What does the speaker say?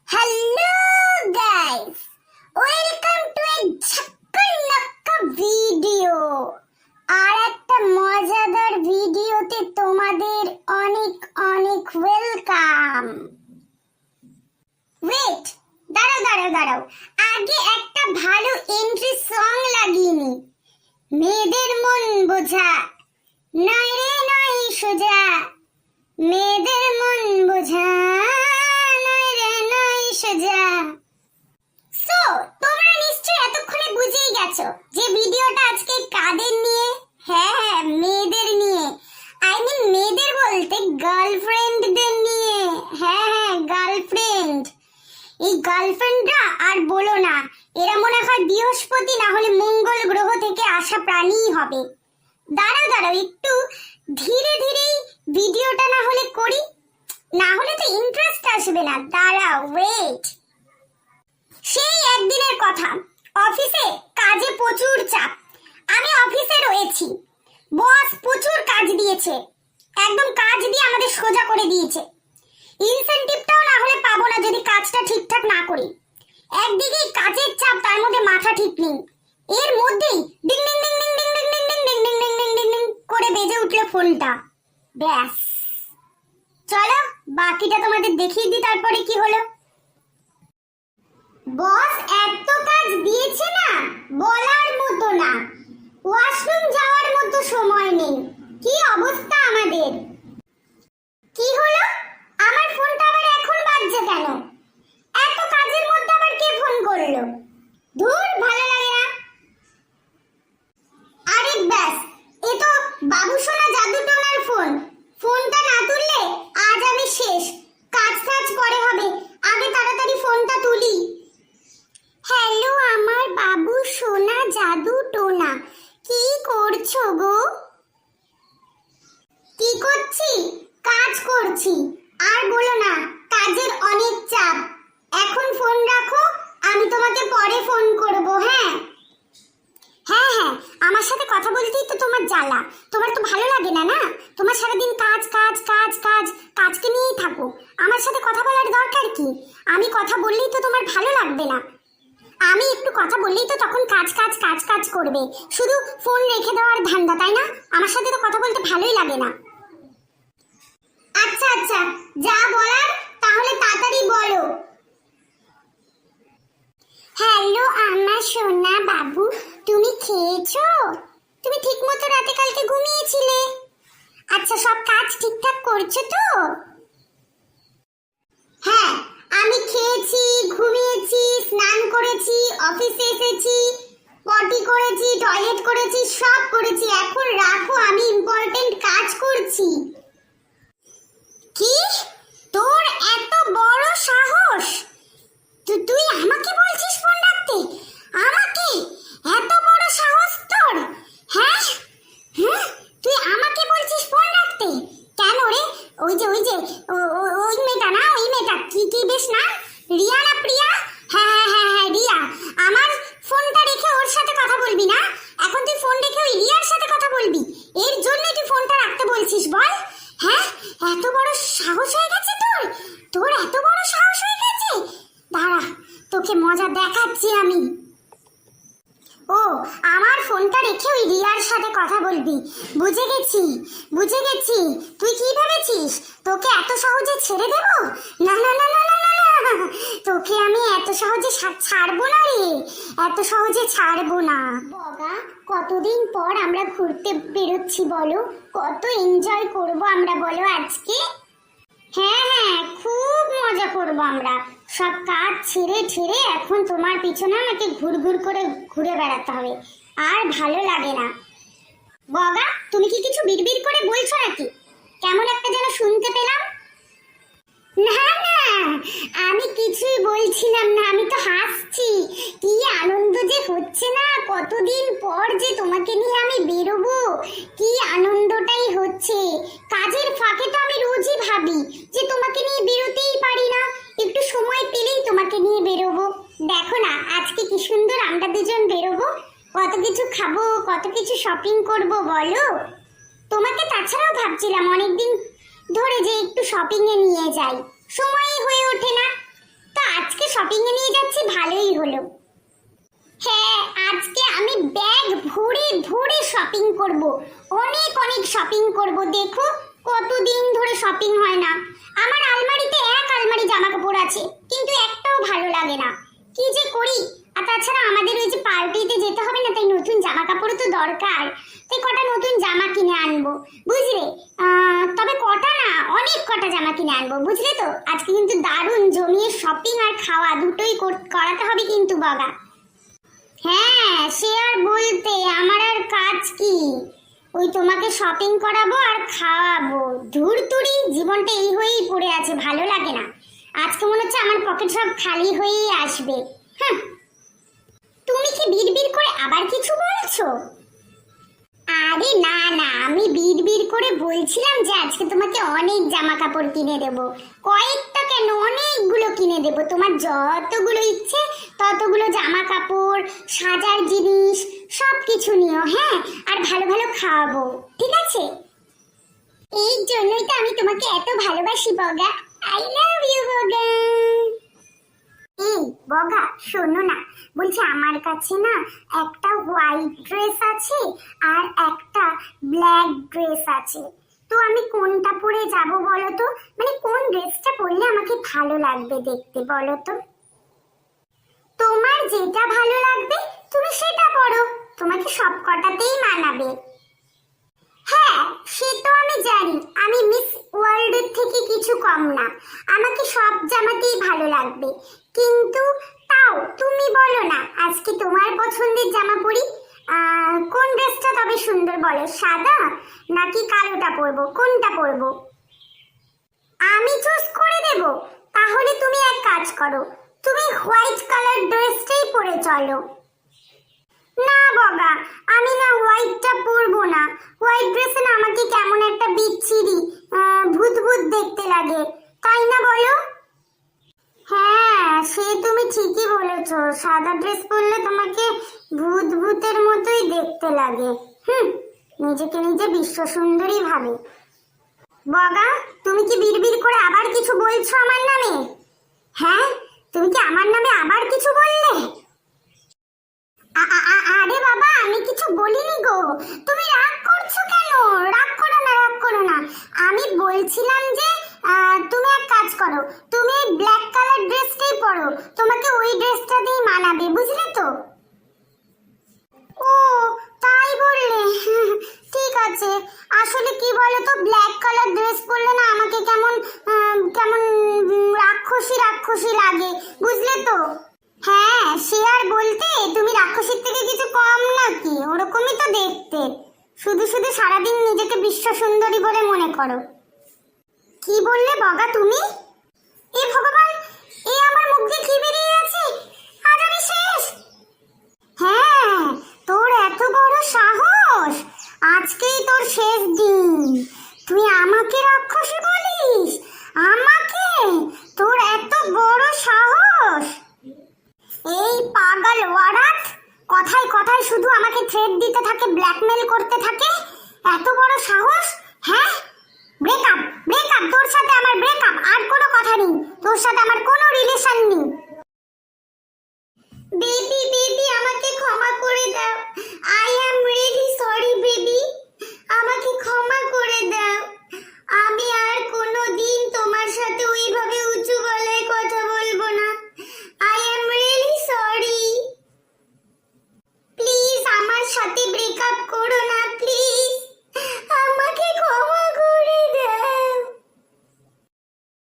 Hello guys, welcome to a ঝাক্কানাক্কা video. আর একটা মজাদার ভিডিওতে তোমাদের অনেক অনেক ওয়েলকাম। ওয়েট, দাঁড়াও, আগে একটা ভালো এন্ট্রি সং লাগিয়ে নি। মেয়েদের মন বোঝা নয় রে নয় সোজা, মেয়েদের মন বোঝা নয় রে নয় সোজা। সো তোমরা নিশ্চয়ই এতক্ষণে বুঝেই গেছো যে ভিডিওটা আজকে কাদের নিয়ে। হ্যাঁ, মেয়েদের নিয়ে। আই মিন মেয়েদের বলতে গার্লফ্রেন্ডদের নিয়ে। হ্যাঁ, গার্লফ্রেন্ড। এই গার্লফ্রেন্ডরা আর বলো না, এরা মনে হয় বৃহস্পতি না হলে মঙ্গল গ্রহ থেকে আসা প্রাণীই হবে। দাঁড়াও একটু ধীরে ধীরে ভিডিওটা না হলে করি, না হলে তো ইন্টারেস্ট আসবে না। দাঁড়াও, ওয়েট। সেই একদিনের কথা, অফিসে কাজে প্রচুর চাপ। আমি অফিসে রয়েছি, বস প্রচুর কাজ দিয়েছে, একদম কাজ দিয়ে আমাদের সোজা করে দিয়েছে। ইনসেনটিভটাও না হলে পাবো না যদি কাজটা ঠিকঠাক না করি। একদিকে কাজের চাপ, তার মধ্যে মাথা ঠিক নেই। এর মধ্যেই ding ding ding ding ding ding ding ding ding ding ding ding ding করে বেজে উঠলো ফোনটা। ব্যাস, চলো বাকিটা তোমাদের দেখিয়ে দিই তারপরে কি হলো। বস এত কাজ দিয়েছে না, বলার মতো না। ওয়াশরুম যাওয়ার মতো সময় নেই। কি অবস্থা আমাদের। কি হলো, আমার ফোনটা আবার এখন বাজছে কেন? এত কাজের মধ্যে আবার কে ফোন করলো? ধুর, ভালো লাগে না। আরে ব্যাস, এ তো বাবু সোনা জাদু টোনার ফোন। ফোনটা না তুললে আজ আমি শেষ। কাজ পরে হবে, আগে তাড়াতাড়ি ফোনটা তুলি। হ্যালো আমার বাবু সোনা জাদু টোনা, কি করছো গো? কি করছি? কাজ করছি। আর বলো না, কাজের অনেক চাপ। এখন ফোন রাখো, আমি তোমাকে পরে ফোন করব। হ্যাঁ, আমার সাথে কথা বলতেই তো তোমার জ্বালা। তোমার তো ভালো লাগে না, না? তোমার সারাদিন কাজ কাজ কাজ কাজ, কাজকে নিয়েই থাকো। আমার সাথে কথা বলার দরকার কি? আমি কথা বললেই তো তোমার ভালো লাগবে না। আমি একটু কথা বললেই তো তখন কাজ কাজ কাজ কাজ করবে। শুধু ফোন রেখে দেওয়ার ধান্দা, তাই না? আমার সাথে তো কথা বলতে ভালোই লাগে না। আচ্ছা, যা বলার তাহলে তাড়াতাড়ি বলো। হ্যালো আমার সোনা বাবু, তুমি খেয়েছো? তুমি ঠিকমতো রাতে কালকে ঘুমিয়েছিলে? আচ্ছা, সব কাজ ঠিকঠাক করছো তো? হ্যাঁ, আমি খেয়েছি, ঘুমিয়েছি, স্নান করেছি, অফিসে এসেছি, পটি করেছি, টয়লেট করেছি, সব করেছি। এখন রাখো, আমি ইম্পর্টেন্ট কাজ করছি। কি? তোর এত বড় সাহস? তুই আমাকে বলছিস ফোন রাখতে? আমাকে? এত বড় সাহস তোর? হ্যাঁ, তুই আমাকে বলছিস ফোন রাখতে? কেন রে? ওই যে ওই মেয়েটা না, ওই মেয়েটা কি বেশ না, রিয়া না প্রিয়া? হ্যাঁ, রিয়া। আমার ফোনটা রেখে ওর সাথে কথা বলবি না? এখন তুই ফোন রেখে ওই রিয়ার সাথে কথা বলবি? এর জন্যই তুই ফোনটা রাখতে বলছিস বল? হ্যাঁ, এত বড় সাহস হয়ে গেছে তোর এত বড় সাহস হয়ে গেছে। দাঁড়া, তোকে মজা দেখাচ্ছি আমি। ও, আমার ফোনটা রেখে ওই রিয়ার সাথে কথা বলবি? বুঝে গেছি। তুই কি ভেবেছিস তোকে এত সহজে ছেড়ে দেব? না, তোকে আমি এত সহজে ছাড়বো না রে, এত সহজে ছাড়বো না। বগা, কতদিন পর আমরা ঘুরতে বেরোচ্ছি বলো? কত এনজয় করব আমরা বলো আজকে? হ্যাঁ, খুব মজা করবো আমরা। সব কাজ ছেড়ে এখন তোমার পিছনে আমাকে ঘুর করে ঘুরে বেড়াতে হবে। আর ভালো লাগে না। বগা, তুমি কি কিছু বিড়বিড় করে বলছো নাকি? কেমন একটা যেন শুনতে পেলাম। না, আমি কিছুই বলছিলাম না, আমি তো হাসছি। কি আনন্দ যে হচ্ছে না, কতদিন পর যে তোমাকে নিয়ে আমি বেরোবো, কি আনন্দটাই হচ্ছে। কাজের ফাঁকে তো আমি রোজই ভাবি যে তোমাকে নিয়ে বেরোতেই পারি না, একটু সময় পেলেই তোমাকে নিয়ে বেরোবো। দেখো না, আজকে কি সুন্দর আমরা দুজন বেরোবো, কত কিছু খাবো, কত কিছু শপিং করবো বলো। তোমাকে তাছাড়াও ভাবছিলাম অনেকদিন ধরে যে একটু শপিং এ নিয়ে যাই, সময়ই হয়ে ওঠে না। তা হলো। হ্যাঁ, আজকে আমি ব্যাগ ভরে ভরে শপিং করব, অনেক অনেক শপিং করব। দেখো কতদিন ধরে শপিং হয় না। আমার আলমারিতে এক আলমারি জামা কাপড় আছে, কিন্তু একটাও ভালো লাগে না। কি যে করি। আর তাছাড়া আমাদের ওই যে পার্টিতে যেতে হবে না, তাই নতুন জামা কাপড়ও তো দরকার। তাই কটা নতুন জামা কিনে আনবো, বুঝলে? তবে কটা না, অনেক কটা জামা কিনে আনবো, বুঝলে তো? আজকে কিন্তু দারুণ জমিয়ে শপিং আর খাওয়া দুটোই করাতে হবে কিন্তু বাবা। হ্যাঁ, সে আর বলতে, আমার আর কাজ কি? ওই তোমাকে শপিং করাবো আর খাওয়াবো। ধুরতুরি, জীবনটা এই হয়েই পড়ে আছে, ভালো লাগে না। আজকে মনে হচ্ছে আমার পকেট সব খালি হয়েই আসবে। হ্যাঁ, তুমি কি বিড়বিড় করে আবার কিছু বলছো? আরে না না, আমি বিড়বিড় করে বলছিলাম যে আজকে তোমাকে অনেক জামা কাপড় কিনে দেবো। কয়েকটা কেন, অনেকগুলো কিনে দেবো। তোমার যতগুলো ইচ্ছে ততগুলো জামা কাপড়, সাজার জিনিস সব কিছু নিও। হ্যাঁ, আর ভালো ভালো খাওয়াবো, ঠিক আছে? এই জন্যই তো আমি তোমাকে এত ভালোবাসি বগা। আই লাভ ইউ বগা। এই বগা, শোনো না, বলছি আমার কাছে না একটা হোয়াইট ড্রেস আছে আর একটা ব্ল্যাক ড্রেস আছে। তো আমি কোনটা পরে যাব বলো তো? মানে কোন ড্রেসটা পরলে আমাকে ভালো লাগবে দেখতে, বলো তো? তোমার যেটা ভালো লাগবে তুমি সেটা পরো, তোমাকে সব কটাতেই মানাবে। হ্যাঁ, সে তো আমি জানি, আমি মিস ওয়ার্ল্ডের থেকে কিছু কম না। আমাকে সব জামাতেই ভালো লাগবে, কিন্তু তাও তুমি বলো না আজকে তোমার পছন্দের জামা পরি। কোন ড্রেসটা তবে সুন্দর বলো, সাদা নাকি কালোটা পরবো, কোনটা পরবো? আমি চুজ করে দেব। তাহলে তুমি এক কাজ করো, তুমি হোয়াইট কালার ড্রেসটাই পরে চলো। না বাবা, আমি না হোয়াইটটা পরবো না। হোয়াইট ড্রেসে না আমাকে কেমন একটা বিচ্ছিরি ভূত ভূত দেখতে লাগে, তাই না বলো? হ্যাঁ, সে তুমি ঠিকই বলেছো, সাদা ড্রেস পরলে তোমাকে ভূত ভূতের মতোই দেখতে লাগে। নিজেকে নিজে বিশ্ব সুন্দরী ভাবে। বগা, তুমি কি বিড়বিড় করে আবার কিছু বলছো আমার নামে? হ্যাঁ, তুমি কি আমার নামে আবার কিছু বললে? আরে বাবা, আমি কিছু বলিনি গো। তুমি রাগ করছো কেন? রাগ করো না, রাগ করো না। আমি বলছিলাম যে তুমি এক কাজ করো, তুমি এই ব্ল্যাক কালার ড্রেসটাই পরো, তোমাকে ওই ড্রেসটা দিয়ে মানাবে, বুঝলে তো? ও তাই বললে? ঠিক আছে। আসলে কি বলো তো, ব্ল্যাক কালার ড্রেস পরলে না আমাকে কেমন কেমন রাক্ষসী রাক্ষসী লাগে, বুঝলে তো? হ্যাঁ, সে আর বলতে, তুমি রাক্ষসীর থেকে কিছু কম নাকি? ওরকমই তো দেখতে। শুধু শুধু সারাদিন নিজেকে বিশ্ব সুন্দরী বলে মনে করো। কি বললে বগা তুমি? এ ভগবান, এ আমার মুখ দিয়ে কি বেরিয়ে গেছে? আজ আমি শেষ। হ্যাঁ, তোর এত বড় সাহস! আজকেই তোর শেষ দিন। তুই আমাকে রাক্ষসী বলিস? আমাকে? তোর এত বড় সাহস! এই পাগল ওয়ারাত, কথায় কথায় শুধু আমাকে থ্রেট দিতে থাকে, ব্ল্যাকমেল করতে থাকে। এত বড় সাহস! হ্যাঁ, ব্রেকআপ ব্রেকআপ, তোর সাথে আমার ব্রেকআপ, আর কোনো কথা নেই। তোর সাথে আমার কোনো রিলেশন